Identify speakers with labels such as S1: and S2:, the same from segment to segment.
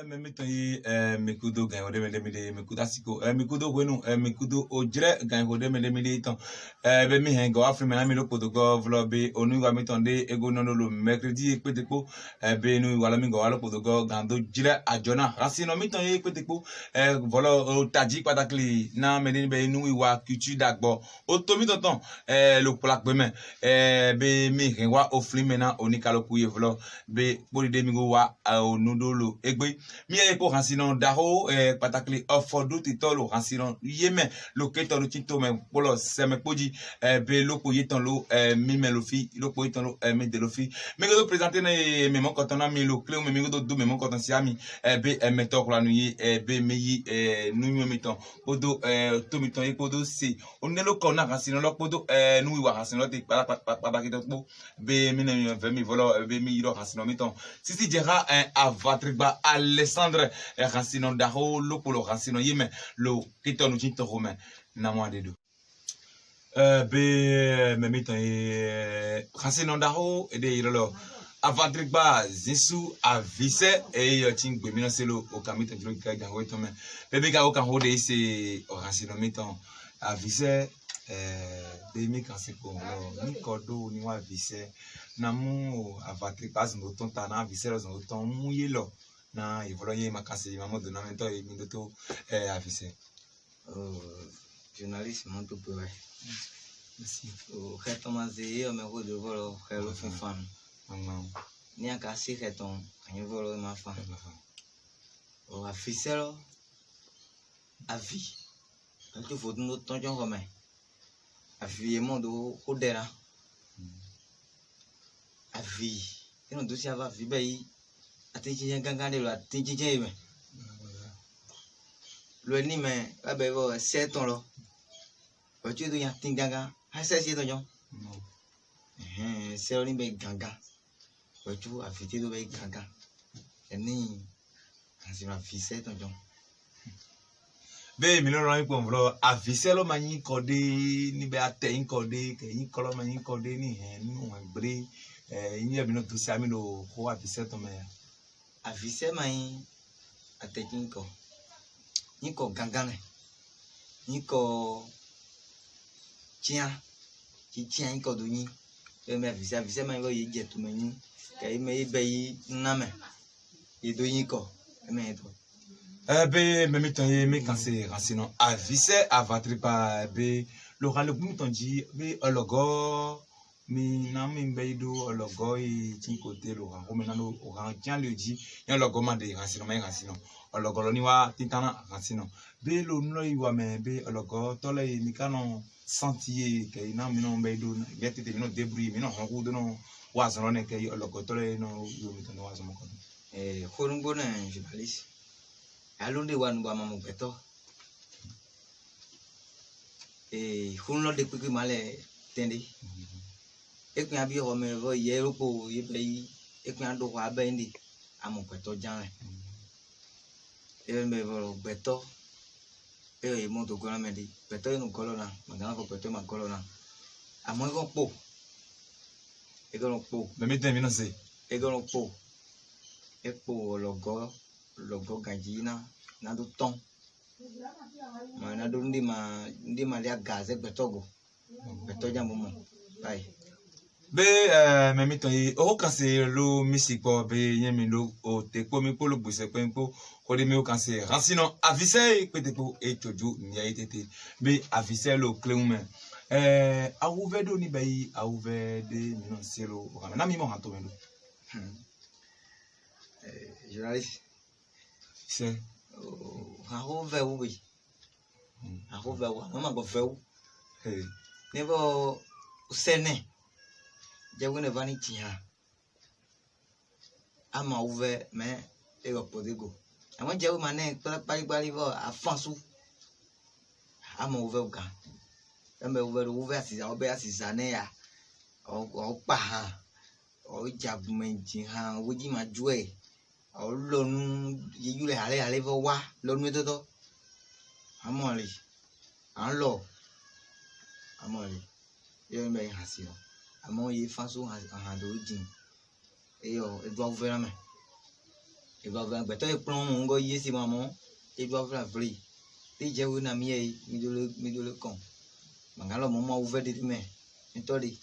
S1: Memito mekudo gan ode mede mekuda siko mekudo kwenu mekudo ojre gan ode mede ton be mi hen go afri mena mi lo podo go vlobe onu wa mi ton de ego no lo mercredi petepo be nu wala mi go wala podo go gando jire ajona rasino mi ton petepo volo taji patakli na mede be nu wa culture dagbo o to mi ton lo plak be men be mi hen wa ofri mena onikalo kuye vlo be bodi de mi go wa onu do lo egbe mi e ko hansino daho patakli ofodu titolo hansino yeme lo keto lo tito me polo seme poji be lo ko yeton lo mi melofi lo ko yeton lo mi de lo fi mi go présenter na me mon kotona mi lo clé mi go do me mon koton si ami be meto ko la nuyi be meyi nu mi ton podo to mi ton e podo si onelo ko na hansino lo podo nu wa hansino te para kito po be mi na mi volo be mi lo hansino mi ton si jera avatrigba Alessandre Rancino Daho lo polo Rancino yeme lo kito no chinto romain na mo de do be me mitan Rancino Daho e de yiro avatrigba zisu avise e yo tin gbe mi no se lo o kamito dro ka ja ho to me be ga o kan ho de se Rancino mitan avise be mi kan se ko lo ni kodo ni wa avise na mu avatrigba zmo ton ta na avise lo zmo ton mu ye lo na ivoloye makasi mamo donamento e mindoto afise
S2: journaliste monto peu
S1: merci
S2: o retomaze o me go de volo khelo fan ni aka si reton anyo volo ma fan o afise lo avi anto foto no tonjon ko me avi e mondo odera avi ino do si ava vi bei attention gangan de la attention me lo ni me abe bo seton lo o tu do ya tin gangan ha se si to jon se o ni be gangan o tu afiti do be gangan eni ansi ma fi se to jon
S1: be mi lo ran ipo vlo afise lo mayin kode ni be ateyin kode ke yin kolo mayin kode ni nu agbre yin e bi no to si ami lo ko afise to me
S2: avise mai atekinko niko gangane niko chia nko dunyi e me avise mai wo ye je to meni kai me be yi name e do yinko e me to
S1: be me mitan ye me kan se Rancino avise avatri pa be lo kan le mitan ji be ologo mi na mi mbeido ologo e tin kote lo kan ko me na lo o kan tian le ji yan logo ma de Rancino mai Rancino ologo lo ni wa tintana Rancino be lo nlo iwa me be ologo to le mi kanu sentier ke na mi no mbeido gete te mi no débrouiller mi no han ko do no wa zan ne ke ologo to le no yo mi tan wa zan mo ko
S2: khorungo na journaliste alunde wan ba mamu beto hunlo de kuki male tende ekun abi o me vo ye ropo ye be ekun ando wa be ndi amu beto jan e me vo beto e mo to gona me di beto no colona magana ko beto ma colona amo go po e go po
S1: me mitan mi no se
S2: e go po e po logo gajina na do ton ma na do ndi ma lia gaze betogo beto jambo mo bai
S1: be me mitan ye o kan se lo misipo be yen mi lo o te po mi po lo gbese pe po ko de mi o kan se Rancino avise petepo e toju ni ya tete be avise lo cleun me awuve do ni be awuve de mi no se lo o kan na mi mo han to me do
S2: journaliste
S1: se
S2: haho veu bi haho veu mama go veu
S1: hey
S2: nevo sene jewe ne vani tia ama uve me e go podego ama jewe mane pali vo afansu ama uve uka embe uve asisa obe asisa ne ya o pa ha o jabumenti ha woji majue o lonu yule hale vo wa lonu toto amoli anlo amoli ye me hasio amo ye faso ha do jin e yo e do vera me et va faire beto et prend mon go yesi maman et doit faire vrai ti je na mi le con mangalo maman ouvert de main entoli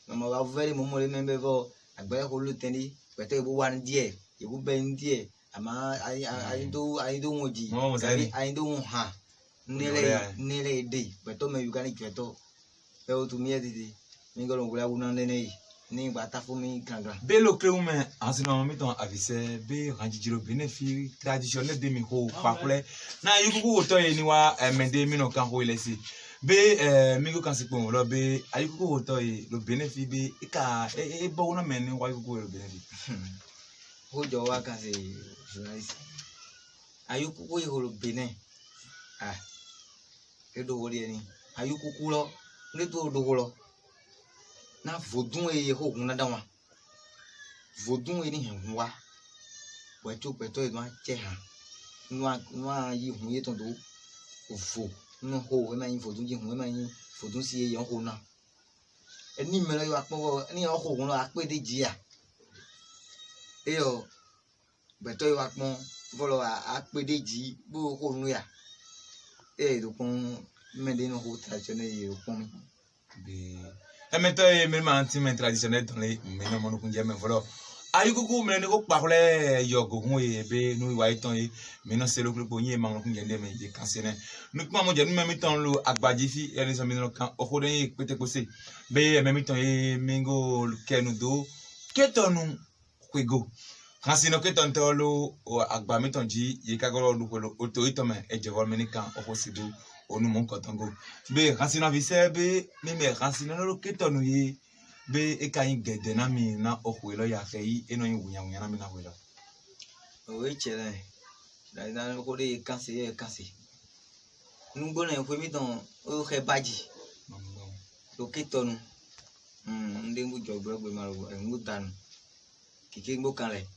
S2: maman va ouvert maman le même bevo agbe ko lu tendi beto e bu wan die e bu ben die ama ai do moji ai do ha nele de beto me yugani beto e o tu mi edidi mi go ngula una nene ni bata fu mi grandra
S1: belo kreume asino mi ton avise be ranjiro benefi traditionnel de mi ho pakule na yukuku to ye ni wa mende mi no kan ho ilesi be mi go kan se pon lo be ayukuku to ye lo benefi be ka e bo na men ni wa yukuku lo benefi
S2: ho jo wa kan se journalist ayukuku ye lo bene e do wori ni ayukuku lo le to do lo na vodun e ho hun na dawa vodun e ni hen wa wetu peto e ma che ha nwa yi hun ye ton do ofo no ho e ma yin vodun ji hun e ma yin vodun si e yan ho na eni me lo yo apo ni ho hun lo ape de ji a e yo beto yo apo volo ape de ji bo ho nu ya e do pon me de no ho traditionnel yo pon
S1: be emeto e me manti traditionnel dans les me no mo kun je me volo ayukuku me ne ko parle yo go hun e be no wa iton e me no se lo ko yin e ma kun je me je kansene nu kuma mo je nu me mi ton lo agbaji fi e ni so mi no kan o ko den pete ko se be me mi ton e mingo kenu do ketonu kwego kansino keton to lo agba mi ton ji ye ka go lu ko lo o to iton me e je vol me ni kan o ko sibu onu mon kotongo be kansino vise be mi me kansino lo ketonu ye be e ka yin gede na mi na okwelo ya fe yi eno yin wunya na mi na welo
S2: o e chere na ko de kanse nungbo na fo mi don o he baji lo ketonu ndi mu jogbo gbe ma ro en mutan kike ngbo kan le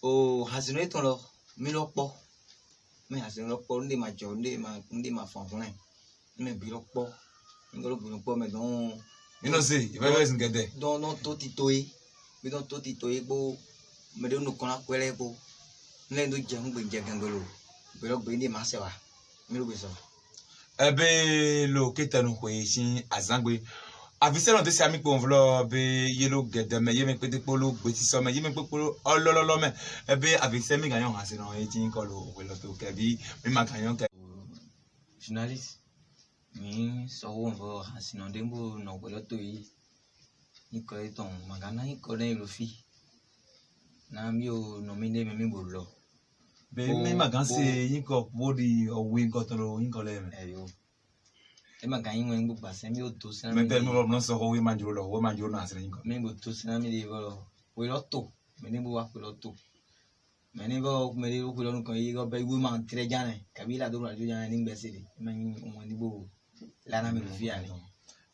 S2: o hasino iton lo mi lo po me hasino lo po ndi ma jo ndi ma fon fun me bi lo po ngolo bu po me don
S1: you know say if I was get there
S2: don to titoe mi don to titoe bo me de no kon akwere bo nle ndo je ngbe je gangolo be lo gbe ndi ma se wa mi lo gbe so
S1: ebe lo ketanu ko yin azangbe avise lo de se ami po vlo be yelo gede me yeme pete polo gbe ti so me yeme polo olololo me ebe avise mi ganyan hasino e tin ko lo we lo to ke bi mi ma ganyan ke
S2: journalist mi so won vo hasino dembo no we lo to yi ni ko ton magana yi ko den lo fi na mi o nomine me mi bo lo
S1: be mi ma gan se yin ko body o win ko to lo yin ko le me
S2: eyo e ma gan yin wen bu pa se mi o to se
S1: me te mo no so ho we ma juro na se yin ko
S2: mi bo to se na mi de vo we lo to me ni bo wa ko lo to me ni bo me de ko lo nu kan yi go be we ma tre jane kabila do ra jo jane ni gbese de me yin o ni bo la na mi fi ale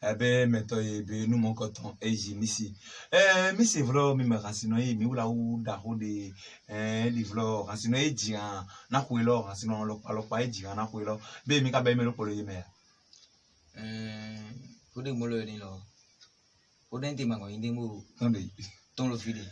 S1: ebe meto ye be nu mon koton eji misi misi vlo mi me rasino yi mi wula u da ho de li vlo rasino eji na kwelo rasino lo pa eji na kwelo be mi ka be me lo polo yi me
S2: ko de mo lo ni lo ko den ti ma ko yin de mo
S1: tonde
S2: ton lo fili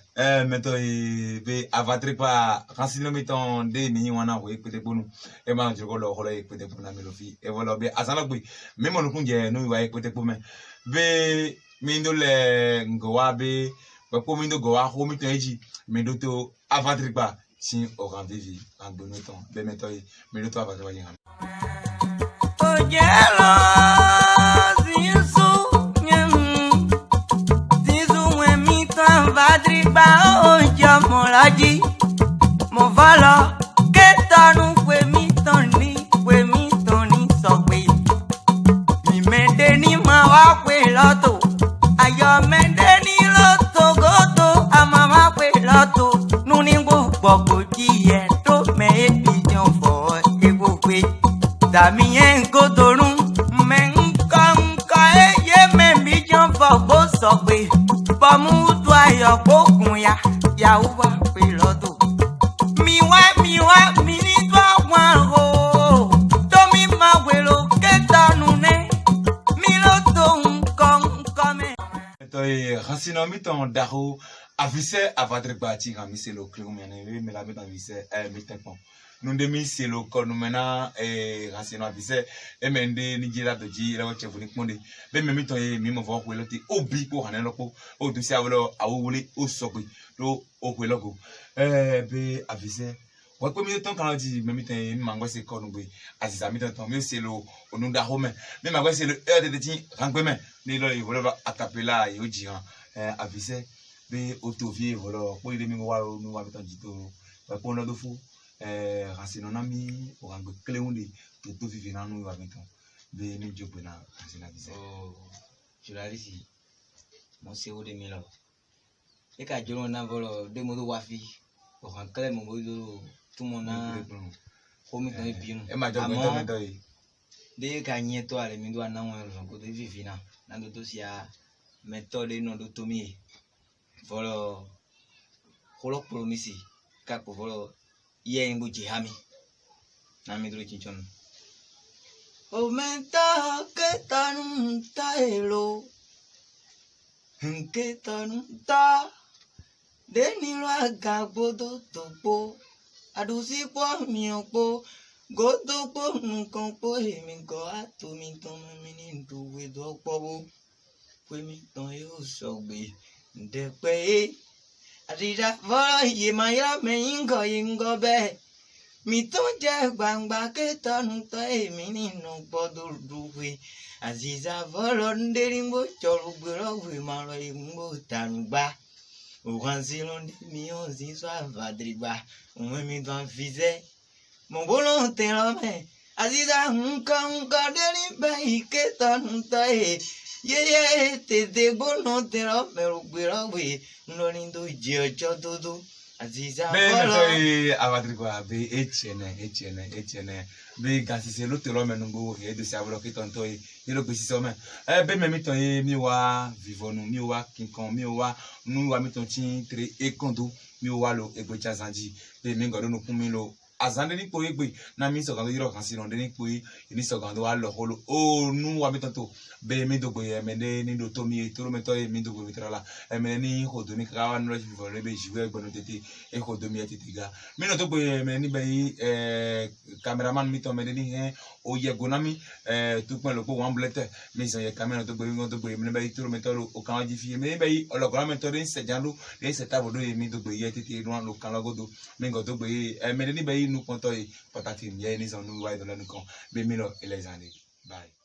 S1: meto ye be avatri pa rasino mi ton de ni wana we pete bonu e ma jiko lo ho le pete bonu na mi lo fi e volo be asana gbe mi mo nu kunje no wa e pete po me be mi ndo le ngowa be po mi ndo gowa ho mi ton eji mi ndo to avatri pa si o ran vivi en bon temps be meto ye mi ndo to avatri pa yin
S3: ojelo vadriba ojo molaji mo volo ke tonu we mi toni so pe mi mede ni ma wa pe loto ayo mede ni loto goto ama ma pe loto nu ni gbogbo ko ji e to me bi jon fo e go pe da mi en go torun me nkan e ye me bi jon fo go so pe Pamu tu ayo kokun ya uwa pe lodo mi wa mi ni tu awan ho to mi ma welo ketanu ne mi lo to nkan me
S1: to e rasino mi ton daho Avise avadre bati kami c'est le clé mais la mettre en vise mettre pont nous demi c'est le corps nous maintenant racino avise et mende ni gira de ji la wache vuni monde be me miton mi mo vo ko loti obi ko hanen lopo o du si awolo awole o sokwi do o ko logo be avise wa ko mi ton kan di me miton mi mango c'est corps nous be aziza miton ton mais c'est le onu da home mais mango c'est le heure de ti rangbe ni lo yolo acapella yo jiran avise be otovie voilà pour il mi wa nous wa miton jito wa ko no do fu racino nami o rango cléonde to vivre na nous wa miton be mi job na racino avise
S2: oh je la ici mon c'est au 2000 et ka jolo na volo de modo wafi o ran kale mo modo tout mon na o mi ton epi no
S1: e ma job na to yi
S2: de ka nyeto ale mi do na won lo ko de vivi na do to sia méthode no do to mi volo holo promisi ka ko volo ye ngo jihami na mi do chinchon aumenta que tanunta elo que tanunta de ni lo agabo do topo adusi po mi opo godo po nkan po emi go ato mi ton mi ni duwe do po pe mi ton yo sogbe de pe adida voro ye maya me ingo be mi ton je gbangba ke tanunta emi ni no bodo duwe aziza voro nderi mbo chorugbo we maro imbo tanugba oranzilonde mi onzi so avadriba onwe mi don fize mon bolon te la me aziza nka deri be ike tanunta ye te de bolon te la me rugbira we norindo je ojo dodo aziza voro
S1: be avadriba be etienne be gasise lo te lo menungo e de savolo ki tonto e lo pesi so me be me miton e mi wa vivonu mi wa kinkon mi wa nu wa miton tin tre e kondo mi wa lo egbeja zanji be mi ngodo no kun mi lo azande ni po egbe na mi so kan yiro kan si ronde ni po ni so kan do wa lo holo o nu wa miton to be mi dogbo e me ni do to mi to me to e mi dogbo mi trala e me ni hodo mi ka wa no vivore be jiwe egbono tete e hodo mi tete ga mi no to be me ni be cameraman mi to me ni he o ye gonami tout point le po wan blete mi so ye camera to be mi be to me to o kan ji fi me be o lo kan me to ni se jandu ni se tabo do mi dogbo ye tete no lo kan logodo mi go to be me ni be nu konto e patati mi ye ni so nu wa do le nu kan be mi lo ele zande bye.